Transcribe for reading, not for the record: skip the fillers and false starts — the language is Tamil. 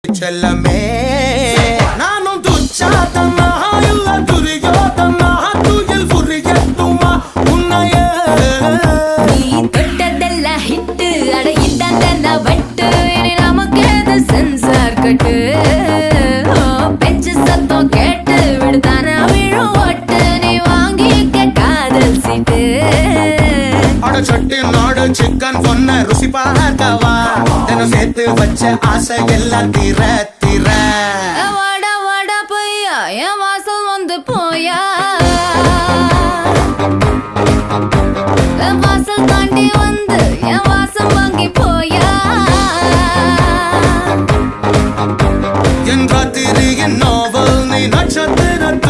செல்லமே நானும் துச்சாதனா இல்ல துரியோதனா துயில் புரியட்டுமா உன்னைய நீ தொட்டதெல்லாம் ஹிட்டு அட இட்டாந்தா வட்டு இனி நமக்கு எது சென்சார் கட்டு பெஞ்சு சத்தம் கேட்டு விடுதானா விழும் ஒட்டு நீ வாங்கிக்க காதல் சீட்டு அட சட்டி நாடு சிக்கன் பொண்ண ருசி பார்க்கவா தினம் சேர்த்து வச்ச ஆசை எல்லாம் தீர தீர வாடா வாடா பையா என் வாசல் வந்து போயா வாசல் தாண்டி வந்து என் வாசம் வாங்கி போயா என் ராத்திரியின் நாவல் நீ நட்சத்திரத்தை